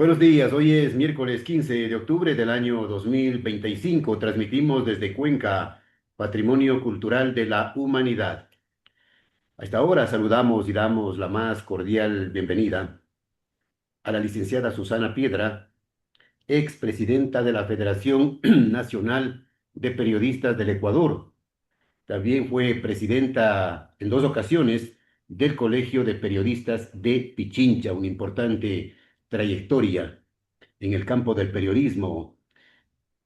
Buenos días, hoy es miércoles 15 de octubre del año 2025. Transmitimos desde Cuenca, Patrimonio Cultural de la Humanidad. A esta hora saludamos y damos la más cordial bienvenida a la licenciada Susana Piedra, expresidenta de la Federación Nacional de Periodistas del Ecuador. También fue presidenta en dos ocasiones del Colegio de Periodistas de Pichincha, una importante trayectoria en el campo del periodismo.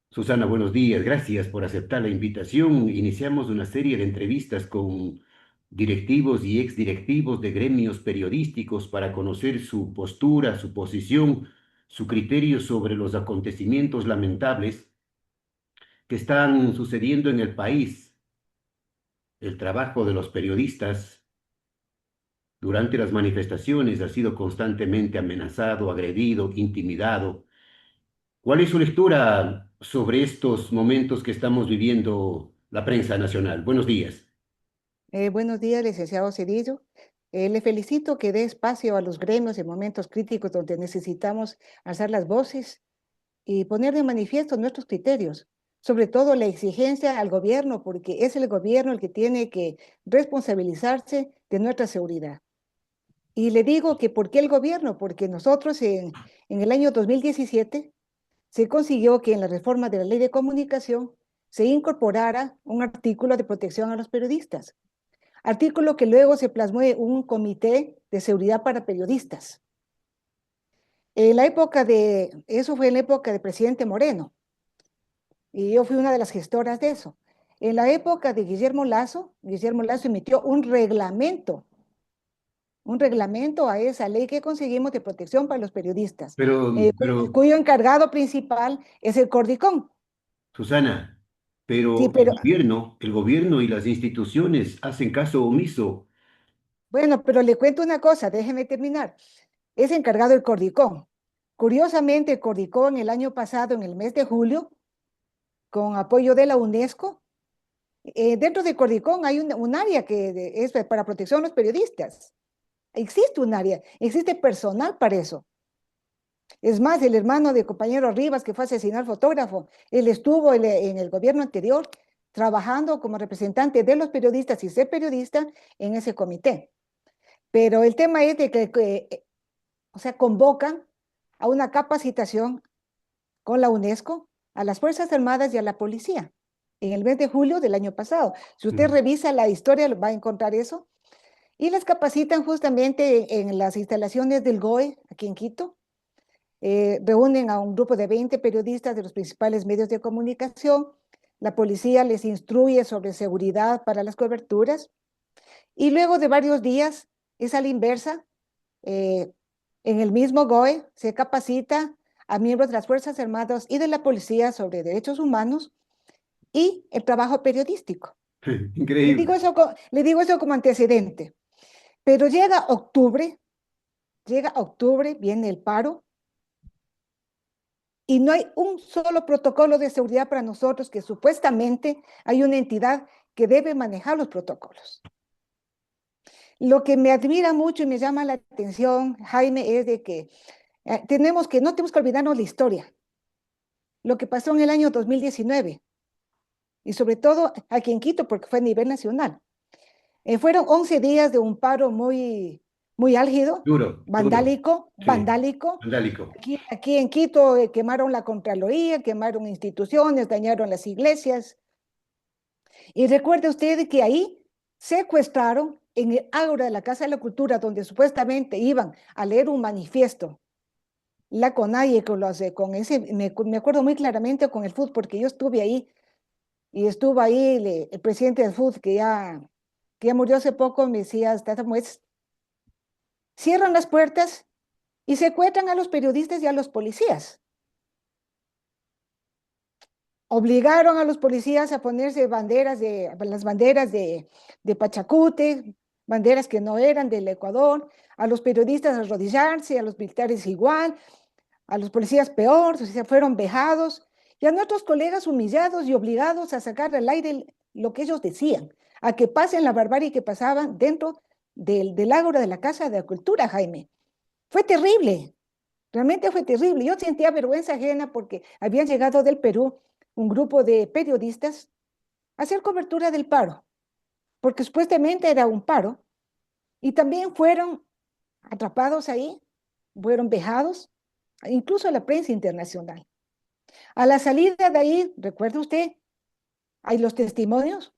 Susana, buenos días. Gracias por aceptar la invitación. Iniciamos una serie de entrevistas con directivos y exdirectivos de gremios periodísticos para conocer su postura, su posición, su criterio sobre los acontecimientos lamentables que están sucediendo en el país. El trabajo de los periodistas durante las manifestaciones ha sido constantemente amenazado, agredido, intimidado. ¿Cuál es su lectura sobre estos momentos que estamos viviendo la prensa nacional? Buenos días. Buenos días, licenciado Cedillo. Le felicito que dé espacio a los gremios en momentos críticos donde necesitamos alzar las voces y poner de manifiesto nuestros criterios, sobre todo la exigencia al gobierno, porque es el gobierno el que tiene que responsabilizarse de nuestra seguridad. Y le digo que ¿por qué el gobierno? Porque nosotros en el año 2017 se consiguió que en la reforma de la ley de comunicación se incorporara un artículo de protección a los periodistas. Artículo que luego se plasmó en un comité de seguridad para periodistas. Eso fue en la época del presidente Moreno, y yo fui una de las gestoras de eso. En la época de Guillermo Lazo emitió un reglamento a esa ley que conseguimos de protección para los periodistas, Pero, cuyo encargado principal es el Cordicón. Susana, Sí, pero pero el gobierno y las instituciones hacen caso omiso. bueno, pero le cuento una cosa, déjeme terminar. Es encargado el Cordicón. Curiosamente, el Cordicón el año pasado, en el mes de julio, con apoyo de la UNESCO, dentro de Cordicón hay un área que es para protección de los periodistas. Existe un área, existe personal para eso. Es más, el hermano de compañero Rivas, que fue asesinado al fotógrafo, él estuvo en el gobierno anterior trabajando como representante de los periodistas y ser periodista en ese comité. Pero el tema es de que o sea, convocan a una capacitación con la UNESCO a las Fuerzas Armadas y a la policía en el mes de julio del año pasado. Si usted Mm. revisa la historia, va a encontrar eso. Y les capacitan justamente en las instalaciones del GOE, aquí en Quito. Reúnen a un grupo de 20 periodistas de los principales medios de comunicación. La policía les instruye sobre seguridad para las coberturas. Y luego de varios días, es a la inversa, eh, en el mismo GOE se capacita a miembros de las Fuerzas Armadas y de la Policía sobre derechos humanos y el trabajo periodístico. Increíble. Le digo eso como antecedente. Pero llega octubre, viene el paro, y no hay un solo protocolo de seguridad para nosotros, que supuestamente hay una entidad que debe manejar los protocolos. Lo que me admira mucho y me llama la atención, Jaime, es de que no tenemos que olvidarnos la historia, lo que pasó en el año 2019, y sobre todo aquí en Quito, porque fue a nivel nacional. Fueron 11 días de un paro muy álgido, Duro, duro. Sí, vandálico. vandálico. Aquí en Quito quemaron la Contraloría, quemaron instituciones, dañaron las iglesias. Y recuerde usted que ahí secuestraron en el ágora de la Casa de la Cultura, donde supuestamente iban a leer un manifiesto, la CONAIE con ese, me acuerdo muy claramente con el FUT, porque yo estuve ahí, y estuvo ahí el presidente del FUT, que ya murió hace poco, me decía, pues, cierran las puertas y secuestran a los periodistas y a los policías. Obligaron a los policías a ponerse las banderas de Pachacute, banderas que no eran del Ecuador, a los periodistas a arrodillarse, a los militares igual, a los policías peor, o sea, fueron vejados, y a nuestros colegas humillados y obligados a sacar al aire lo que ellos decían, a que pasen la barbarie que pasaban dentro del ágora de la Casa de la Cultura, Jaime. Fue terrible. Realmente fue terrible. Yo sentía vergüenza ajena porque habían llegado del Perú un grupo de periodistas a hacer cobertura del paro, porque supuestamente era un paro, y también fueron atrapados ahí, fueron vejados, incluso la prensa internacional. A la salida de ahí, recuerda usted, hay los testimonios.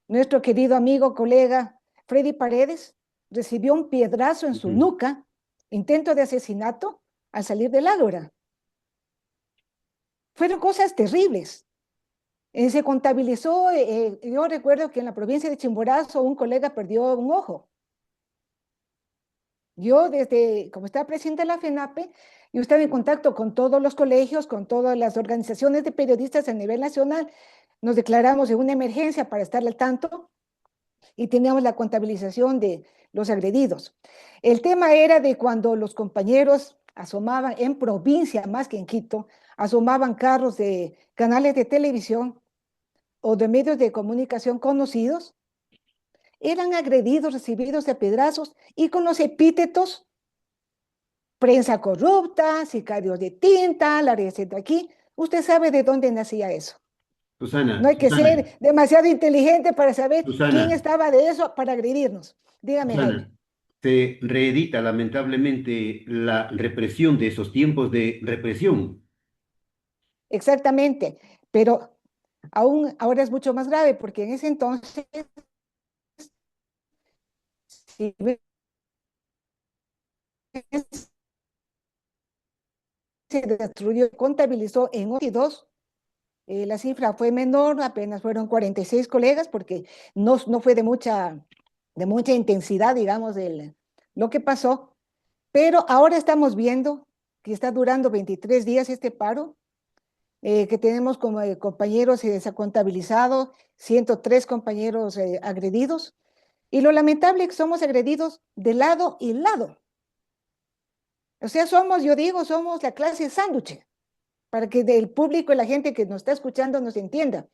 Nuestro querido amigo, colega Freddy Paredes recibió un piedrazo en su nuca, intento de asesinato al salir del ágora. Fueron cosas terribles. Se contabilizó, yo recuerdo que en la provincia de Chimborazo un colega perdió un ojo. Yo, como estaba presidente de la FENAPE, yo estaba en contacto con todos los colegios, con todas las organizaciones de periodistas a nivel nacional. Nos declaramos en una emergencia para estar al tanto y teníamos la contabilización de los agredidos. El tema era de cuando los compañeros asomaban en provincia, más que en Quito, asomaban carros de canales de televisión o de medios de comunicación conocidos, eran agredidos, recibidos de pedrazos y con los epítetos prensa corrupta, sicarios de tinta, la receta aquí. Usted sabe de dónde nacía eso. No Susana, hay que ser demasiado inteligente para saber quién Susana, estaba de eso para agredirnos. Dígame, Jaime. Susana, se reedita lamentablemente la represión de esos tiempos de represión. Exactamente, pero aún ahora es mucho más grave porque en ese entonces si ves, se destruyó, contabilizó en 82, la cifra fue menor, apenas fueron 46 colegas porque no fue de mucha intensidad, digamos, lo que pasó, pero ahora estamos viendo que está durando 23 días este paro, que tenemos como compañeros, se ha contabilizado 103 compañeros agredidos, y lo lamentable es que somos agredidos de lado y lado. O sea, yo digo, somos la clase sándwich, para que el público y la gente que nos está escuchando nos entienda.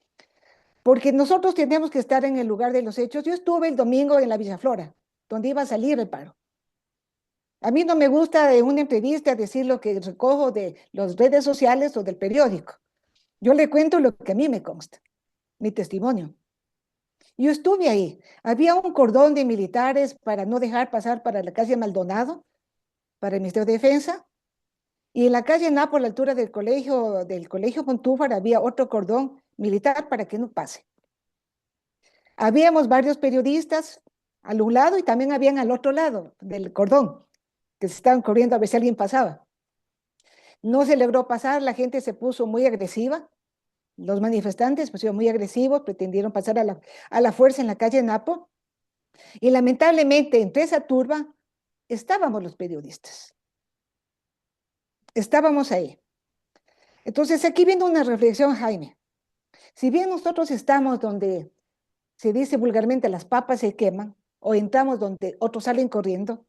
Porque nosotros tenemos que estar en el lugar de los hechos. Yo estuve el domingo en la Villa Flora, donde iba a salir el paro. A mí no me gusta en una entrevista decir lo que recojo de las redes sociales o del periódico. Yo le cuento lo que a mí me consta, mi testimonio. Yo estuve ahí. Había un cordón de militares para no dejar pasar para la calle Maldonado, para el Ministerio de Defensa. Y en la calle Napo, a la altura del colegio Montúfar, había otro cordón militar para que no pase. Habíamos varios periodistas al un lado y también habían al otro lado del cordón, que se estaban corriendo a ver si alguien pasaba. No se logró pasar, la gente se puso muy agresiva, los manifestantes pusieron muy agresivos, pretendieron pasar a la fuerza en la calle Napo, y lamentablemente entre esa turba estábamos los periodistas. Estábamos ahí. Entonces aquí viene una reflexión, Jaime. Si bien nosotros estamos donde se dice vulgarmente las papas se queman, o entramos donde otros salen corriendo,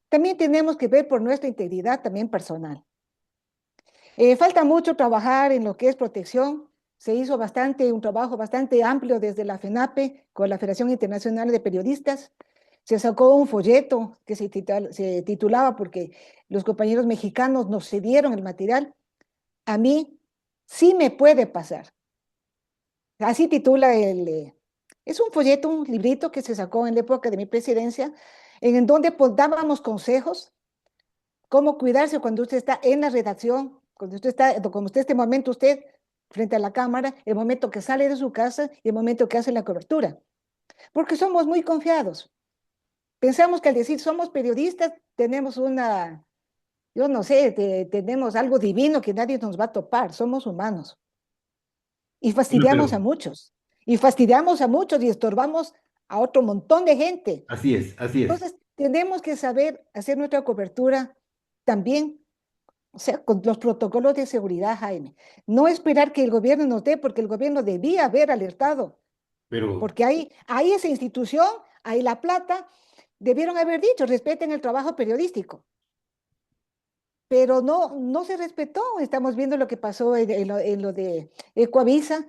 también tenemos que ver por nuestra integridad también personal. Falta mucho trabajar en lo que es protección. Se hizo un trabajo bastante amplio desde la FENAPE con la Federación Internacional de Periodistas. Se sacó un folleto que se titulaba porque los compañeros mexicanos nos cedieron el material. A mí sí me puede pasar. Así titula es un folleto, un librito que se sacó en la época de mi presidencia, en donde pues, dábamos consejos, cómo cuidarse cuando usted está en la redacción, cuando usted está, como usted este momento, usted frente a la cámara, el momento que sale de su casa y el momento que hace la cobertura. Porque somos muy confiados. Pensamos que al decir somos periodistas, tenemos yo no sé, tenemos algo divino que nadie nos va a topar. Somos humanos. Y Bueno, fastidiamos a pero muchos. Y fastidiamos a muchos y estorbamos a otro montón de gente. así es, así es. Entonces, tenemos que saber hacer nuestra cobertura también, o sea, con los protocolos de seguridad, Jaime. No esperar que el gobierno nos dé, porque el gobierno debía haber alertado, Pero, porque hay esa institución, hay la plata, debieron haber dicho, respeten el trabajo periodístico. Pero no se respetó. Estamos viendo lo que pasó en lo de Ecoavisa.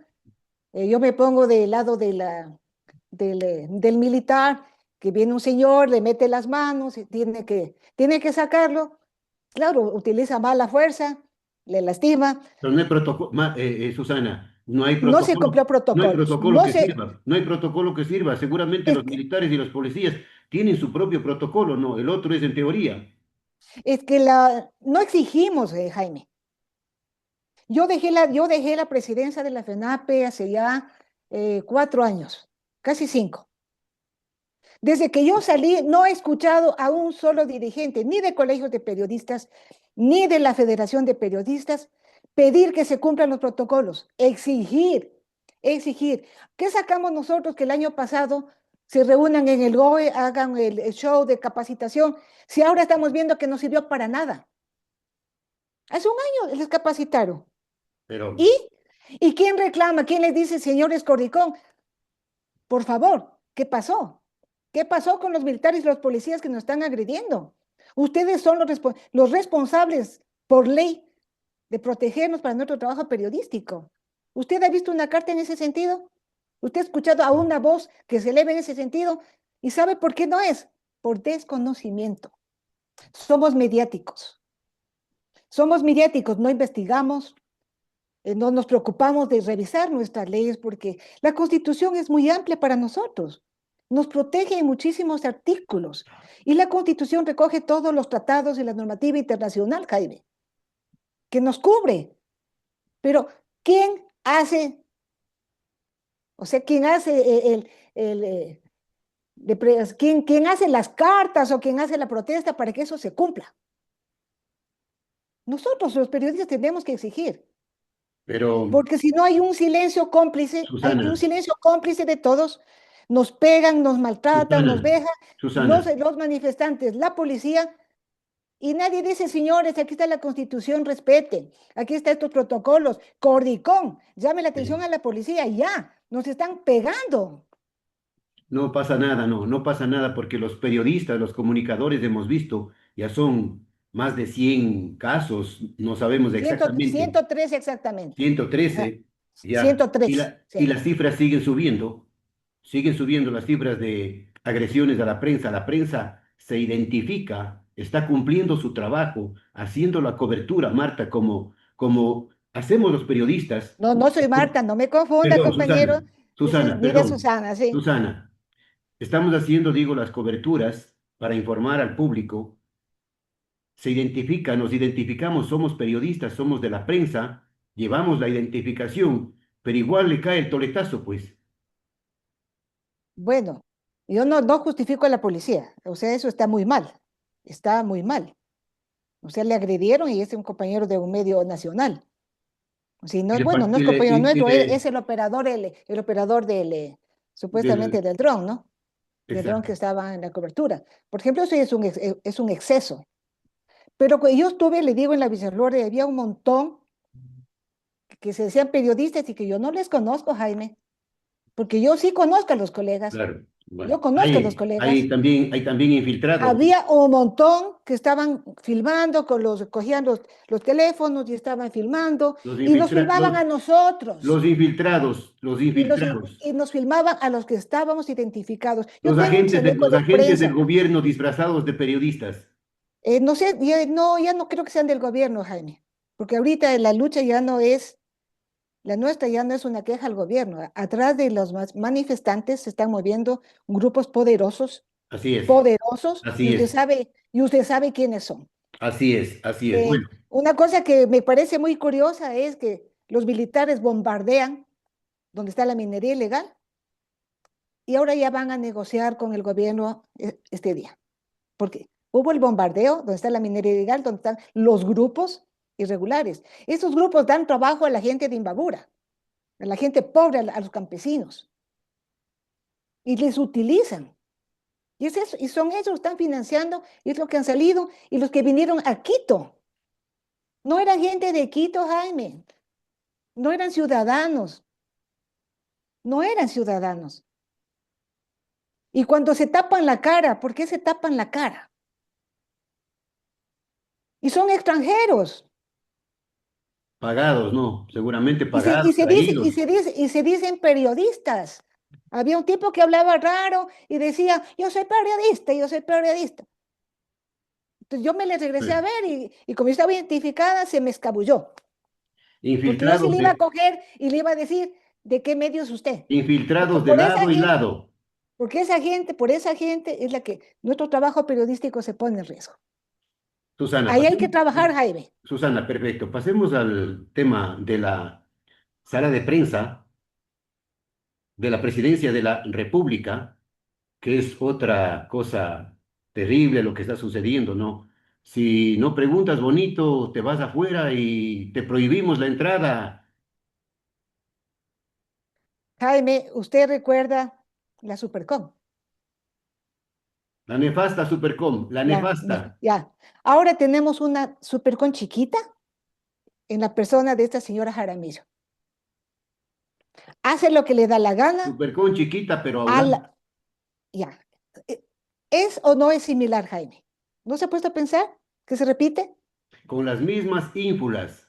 Yo me pongo del lado del militar, que viene un señor, le mete las manos y tiene que sacarlo. Claro, utiliza mala fuerza, le lastima, Pero no hay protocolo, Susana, no se cumplió no hay protocolos, protocolo que sirva, no hay protocolo que sirva. Seguramente es, los militares y los policías tienen su propio protocolo, no, el otro es en teoría. es que no exigimos, Jaime. Yo dejé la presidencia de la FENAPE hace ya 4 años, casi 5. Desde que yo salí, no he escuchado a un solo dirigente, ni de colegios de periodistas, ni de la Federación de Periodistas, pedir que se cumplan los protocolos, exigir, exigir. ¿Qué sacamos nosotros que el año pasado se reúnan en el GOE, hagan el show de capacitación, si ahora estamos viendo que no sirvió para nada? Hace un año les capacitaron. Pero, ¿Y? ¿Y quién reclama? ¿Quién les dice, señores Corricón, por favor, qué pasó? ¿Qué pasó con los militares y los policías que nos están agrediendo? Ustedes son los responsables por ley de protegernos para nuestro trabajo periodístico. ¿Usted ha visto una carta en ese sentido? ¿Usted ha escuchado a una voz que se eleve en ese sentido? ¿Y sabe por qué no es? Por desconocimiento. Somos mediáticos. Somos mediáticos, no investigamos, no nos preocupamos de revisar nuestras leyes porque la Constitución es muy amplia para nosotros. Nos protege en muchísimos artículos y la Constitución recoge todos los tratados y la normativa internacional, Jaime, que nos cubre. Pero, ¿quién hace, o sea, quién hace quién hace las cartas o quién hace la protesta para que eso se cumpla? Nosotros, los periodistas, tenemos que exigir. pero, Porque si no hay un silencio cómplice, hay un Susana, silencio cómplice de todos, nos pegan, nos maltratan, nos Susana, dejan, Susana, los manifestantes, la policía, y nadie dice, señores, aquí está la Constitución, respeten, aquí están estos protocolos, Cordicón, llame la atención eh, a la policía, ya, nos están pegando. no pasa nada, no, no pasa nada porque los periodistas, los comunicadores hemos visto, ya son más de 100 casos, no sabemos exactamente, 113 exactamente. Ah, 113 ya, 103, y sí. las cifras siguen subiendo las cifras de agresiones a la prensa se identifica, está cumpliendo su trabajo, haciendo la cobertura, Marta, como hacemos los periodistas. No, no soy Marta, no me confunda, Perdón, compañero. Diga Perdón, Susana, sí. Susana, estamos haciendo, digo, las coberturas para informar al público, nos identificamos, somos periodistas, somos de la prensa, llevamos la identificación, pero igual le cae el toletazo, pues. Bueno, yo no justifico a la policía, o sea, eso está muy mal. O sea, le agredieron y es un compañero de un medio nacional. O sea, no Y es le, bueno, fa- no es compañero y nuestro, le- es el operador supuestamente del, del dron, ¿no? Del dron que exacto. estaba en la cobertura. Por ejemplo, eso es un exceso. Pero yo estuve, le digo, en la Villarlore, había un montón que se decían periodistas y que yo no les conozco, Jaime, porque yo sí conozco a los colegas, Claro, yo bueno, conozco a los colegas. hay también infiltrados, ¿no? Había un montón que estaban filmando, cogían los teléfonos y estaban filmando Los y nos infiltra- filmaban a nosotros los y infiltrados, nos filmaban a los que estábamos identificados. Yo tengo un chaleco los de agentes del prensa. gobierno disfrazados de periodistas. No sé, ya no creo que sean del gobierno, Jaime, porque ahorita la lucha ya no es, la nuestra ya no es una queja al gobierno. Atrás de los manifestantes se están moviendo grupos poderosos, Así es, poderosos, así es, y usted sabe quiénes son. así es, así es. Bueno, Una cosa que me parece muy curiosa es que los militares bombardean donde está la minería ilegal y ahora ya van a negociar con el gobierno este día. Porque hubo el bombardeo donde está la minería ilegal, donde están los grupos irregulares. Esos grupos dan trabajo a la gente de Imbabura, a la gente pobre, a los campesinos, y les utilizan. Y, es eso, y son ellos que están financiando, y es lo que han salido, y los que vinieron a Quito. No era gente de Quito, Jaime, no eran ciudadanos, no eran ciudadanos. Y cuando se tapan la cara, ¿por qué se tapan la cara? Y son extranjeros. pagados, ¿no? Seguramente Y se, pagados, y se dice, y traídos. se dice, y se dicen periodistas. Había un tipo que hablaba raro y decía, yo soy periodista, yo soy periodista. Entonces yo me le regresé a Sí. ver y como yo estaba identificada, se me escabulló. Porque yo sí Infiltrados le iba a de, coger y le iba a decir de qué medio es usted. Porque infiltrados de por esa lado y gente, lado. porque esa gente, por esa gente es la que nuestro trabajo periodístico se pone en riesgo. Susana, Ahí hay que trabajar, Jaime. Susana, perfecto. Pasemos al tema de la sala de prensa de la presidencia de la República, que es otra cosa terrible lo que está sucediendo, ¿no? Si no preguntas bonito, te vas afuera y te prohibimos la entrada. Jaime, ¿usted recuerda la Supercom? La nefasta Supercom, la Ya, nefasta. ya. Ahora tenemos una Supercom chiquita en la persona de esta señora Jaramillo. Hace lo que le da la gana Supercom chiquita, pero a audaz, la... Ya. Eh, ¿Es o no es similar, Jaime? ¿No se ha puesto a pensar que se repite? con las mismas ínfulas.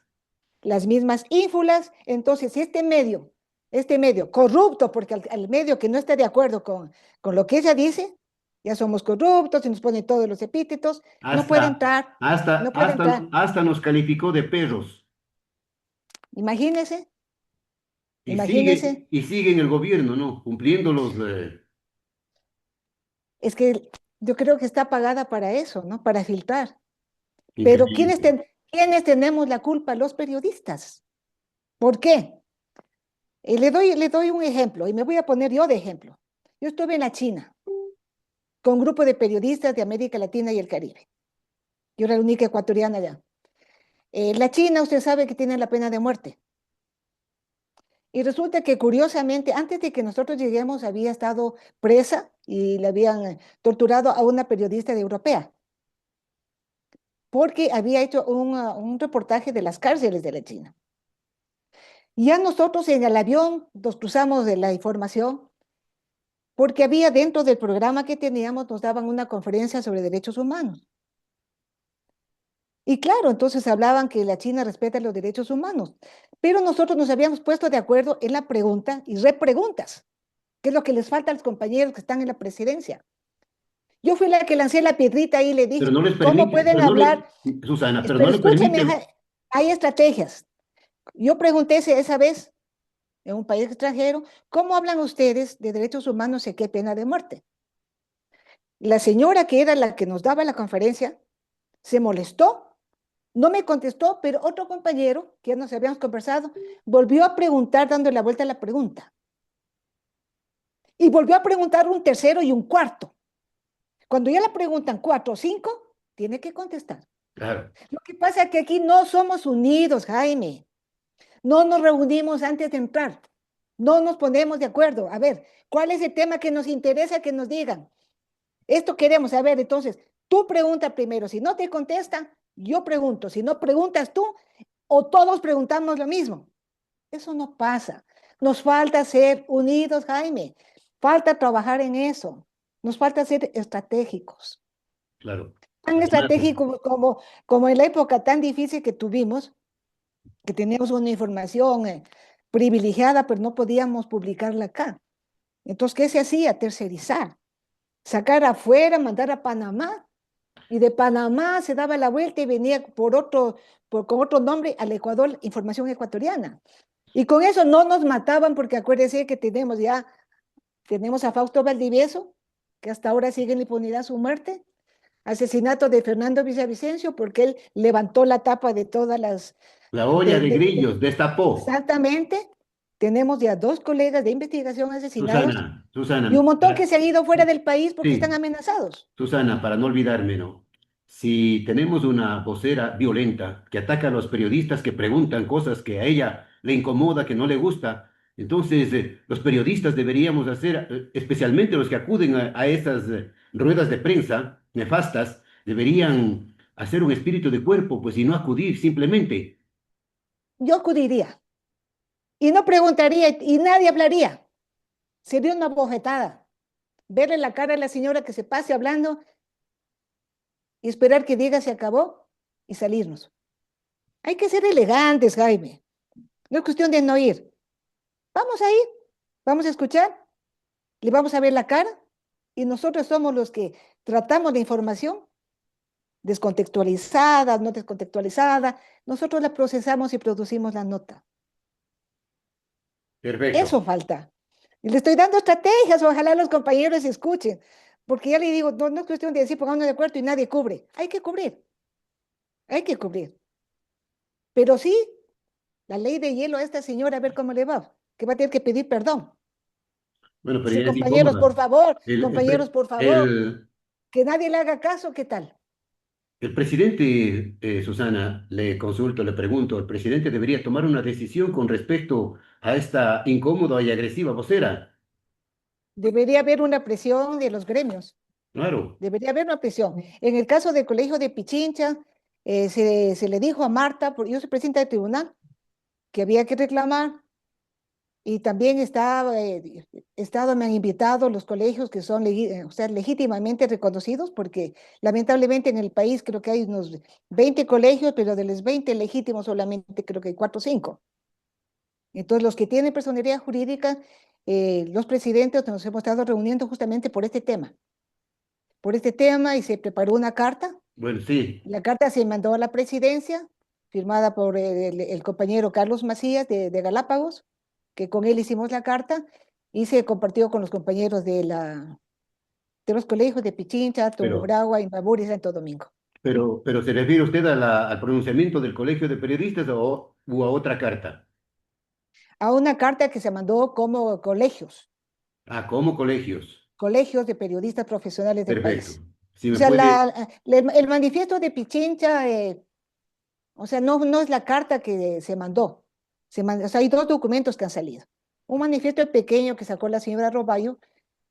Las mismas ínfulas. Entonces, si este medio corrupto, porque al medio que no está de acuerdo con lo que ella dice, ya somos corruptos y nos ponen todos los epítetos, no puede Hasta, entrar, no puede entrar. hasta nos calificó de perros. Imagínese, imagínese, Y sigue en el gobierno, ¿no? Cumpliendo los... es que yo creo que está pagada para eso, ¿no? Para filtrar. Pero increíble. ¿quiénes tenemos la culpa? Los periodistas. ¿Por qué? Le doy un ejemplo y me voy a poner yo de ejemplo. Yo estuve en la China con un grupo de periodistas de América Latina y el Caribe. Yo era la única ecuatoriana allá. La China, usted sabe que tiene la pena de muerte. Y resulta que curiosamente, antes de que nosotros lleguemos, había estado presa y le habían torturado a una periodista de europea, porque había hecho un reportaje de las cárceles de la China. Y ya nosotros en el avión nos cruzamos de la información, porque había dentro del programa que teníamos, nos daban una conferencia sobre derechos humanos. Y claro, entonces hablaban que la China respeta los derechos humanos, pero nosotros nos habíamos puesto de acuerdo en la pregunta y repreguntas, que es lo que les falta a los compañeros que están en la presidencia. Yo fui la que lancé la piedrita y le Pero dije, no les ¿cómo permite, pueden hablar? Susana, pero no Pero le escúcheme, permite, hay estrategias. Yo pregunté esa vez en un país extranjero, ¿cómo hablan ustedes de derechos humanos y qué pena de muerte? La señora que era la que nos daba la conferencia se molestó, no me contestó, pero otro compañero que ya nos habíamos conversado volvió a preguntar dando la vuelta a la pregunta. Y volvió a preguntar un tercero y un cuarto. Cuando ya le preguntan 4 o 5, tiene que contestar. claro, Lo que pasa es que aquí no somos unidos, Jaime. No nos reunimos antes de entrar. No nos ponemos de acuerdo. A ver, ¿cuál es el tema que nos interesa que nos digan? Esto queremos saber. Entonces, tú pregunta primero. Si no te contestan, yo pregunto. Si no preguntas tú, o todos preguntamos lo mismo. Eso no pasa. Nos falta ser unidos, Jaime. Falta trabajar en eso. Nos falta ser estratégicos. claro. Tan Además, estratégicos como en la época tan difícil que tuvimos, que teníamos una información privilegiada, pero no podíamos publicarla acá. Entonces, ¿qué se hacía? Tercerizar, sacar afuera, mandar a Panamá, y de Panamá se daba la vuelta y venía con otro nombre al Ecuador, información ecuatoriana. Y con eso no nos mataban, porque acuérdense que tenemos a Fausto Valdivieso, que hasta ahora sigue en la impunidad su muerte, asesinato de Fernando Villavicencio, porque él levantó la tapa de todas las... la olla de grillos destapó. Exactamente, tenemos ya 2 colegas de investigación asesinados y un Susana, montón que se han ido fuera del país porque están sí, amenazados. Susana, para no olvidarme, ¿no? Si tenemos una vocera violenta que ataca a los periodistas que preguntan cosas que a ella le incomoda, que no le gusta, entonces los periodistas deberíamos hacer, especialmente los que acuden a esas ruedas de prensa nefastas, deberían hacer un espíritu de cuerpo, pues y no acudir simplemente. Yo acudiría y no preguntaría y nadie hablaría. Sería una bofetada. Verle la cara a la señora que se pase hablando y esperar que diga se acabó y salirnos. Hay que ser elegantes, Jaime. No es cuestión de no ir. Vamos a ir, vamos a escuchar, le vamos a ver la cara y nosotros somos los que tratamos la información descontextualizada, no descontextualizada. Nosotros la procesamos y producimos la nota. Perfecto. Eso falta. Y le estoy dando estrategias, ojalá los compañeros escuchen, porque ya le digo, no, no es cuestión de decir pongámonos de acuerdo y nadie cubre. Hay que cubrir, hay que cubrir. Pero sí, la ley de hielo a esta señora, a ver cómo le va, que va a tener que pedir perdón. Bueno, pero Sí, ella es incómoda. compañeros, por favor, El, que nadie le haga caso, ¿qué tal? el presidente, Susana, le consulto, le pregunto, el presidente debería tomar una decisión con respecto a esta incómoda y agresiva vocera. Debería haber una presión de los gremios, Claro, debería haber una presión. En el caso del colegio de Pichincha, se le dijo a Marta, porque yo soy presidenta del tribunal, que había que reclamar. Y también Estado me han invitado los colegios que son o sea, legítimamente reconocidos, porque lamentablemente en el país creo que hay unos 20 colegios, pero de los 20 legítimos solamente creo que hay 4 o 5. Entonces, los que tienen personería jurídica, los presidentes nos hemos estado reuniendo justamente por este tema y se preparó una carta. bueno, sí, La carta se mandó a la presidencia, firmada por el compañero Carlos Macías de Galápagos, que con él hicimos la carta, y se compartió con los compañeros de los colegios de Pichincha, pero, Tungurahua, Imbabura y Santo Domingo. pero ¿se refiere usted a al pronunciamiento del Colegio de Periodistas o a otra carta? A una carta que se mandó como Ah, como colegios. colegios de periodistas profesionales del Perfecto. país. Si O me sea, puede, el manifiesto de Pichincha, o sea, no, no es la carta que se mandó. O sea, hay dos documentos que han salido. Un manifiesto pequeño que sacó la señora Roballo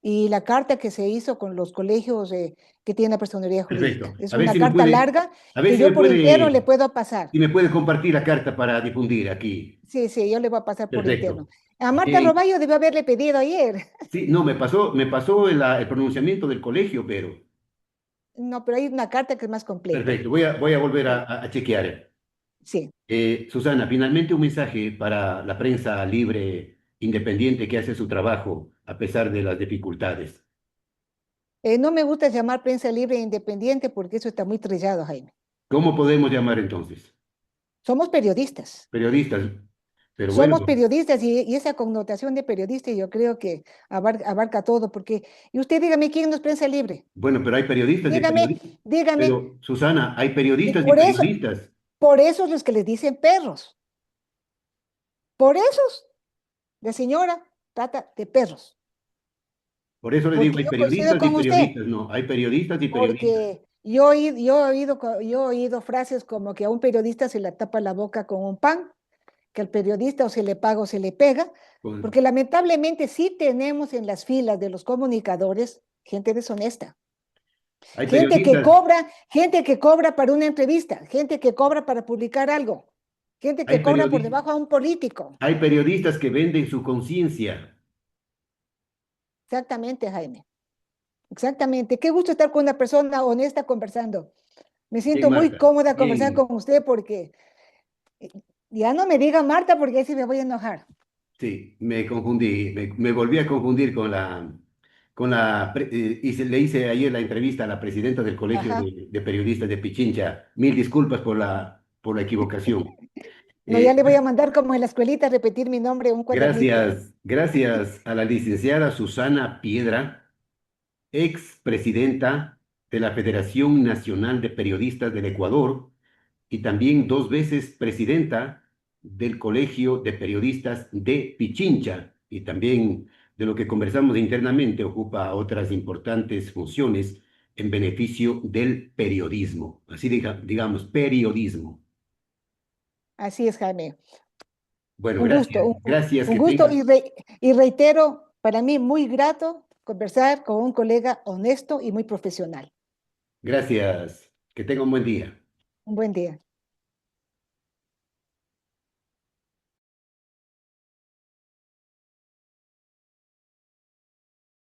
y la carta que se hizo con los colegios que tienen la personería jurídica. perfecto. Es A ver una si me carta puede, larga a ver que si yo me por interno le puede, puedo pasar. si me puede compartir la carta para difundir aquí. Sí, sí, yo le voy a pasar por interno. Perfecto. A Marta Bien. Roballo debe haberle pedido ayer. Sí, no, me pasó el pronunciamiento del colegio, pero No, pero hay una carta que es más completa. perfecto. Voy a volver Sí, a chequear. sí. Susana, finalmente un mensaje para la prensa libre, independiente que hace su trabajo a pesar de las dificultades. No me gusta llamar prensa libre e independiente porque eso está muy trillado, Jaime. ¿Cómo podemos llamar entonces? Somos periodistas. Periodistas. Pero bueno, Somos periodistas y esa connotación de periodista yo creo que abarca todo, porque, y usted dígame quién no es prensa libre. bueno, pero hay periodistas y Dígame, periodistas. dígame, Pero, Susana, hay y periodistas y periodistas. por eso es los que les dicen perros. Por eso la señora trata de perros. Por eso le digo, Porque hay yo coincido periodistas y con usted, periodistas. No, hay periodistas y periodistas. porque yo he oído frases como que a un periodista se le tapa la boca con un pan, que al periodista o se le paga o se le pega, Con- porque lamentablemente sí tenemos en las filas de los comunicadores gente deshonesta, Hay periodistas, gente que cobra para una entrevista, gente que cobra para publicar algo, gente hay que cobra por periodistas, debajo a un político. hay periodistas que venden su conciencia. Exactamente, Jaime. Exactamente. Qué gusto estar con una persona honesta conversando. Me Bien, siento muy Marta. cómoda conversar Bien. con usted porque eh, ya no me diga Marta porque ahí sí me voy a enojar. Sí, me confundí, me volví a confundir le hice ayer la entrevista a la presidenta del Colegio Ajá. de Periodistas de Pichincha. Mil disculpas por la equivocación. No, ya Eh, le voy a mandar como en la escuelita repetir mi nombre en un cuadernito. gracias a la licenciada Susana Piedra, ex presidenta de la Federación Nacional de Periodistas del Ecuador y también dos veces presidenta del Colegio de Periodistas de Pichincha y también de lo que conversamos internamente ocupa otras importantes funciones en beneficio del periodismo, así digamos, periodismo. Así es, Jaime. Bueno, Un gusto, gracias, gracias un que gusto tengas, y reitero, para mí muy grato conversar con un colega honesto y muy profesional. gracias, que tenga un buen día. Un buen día.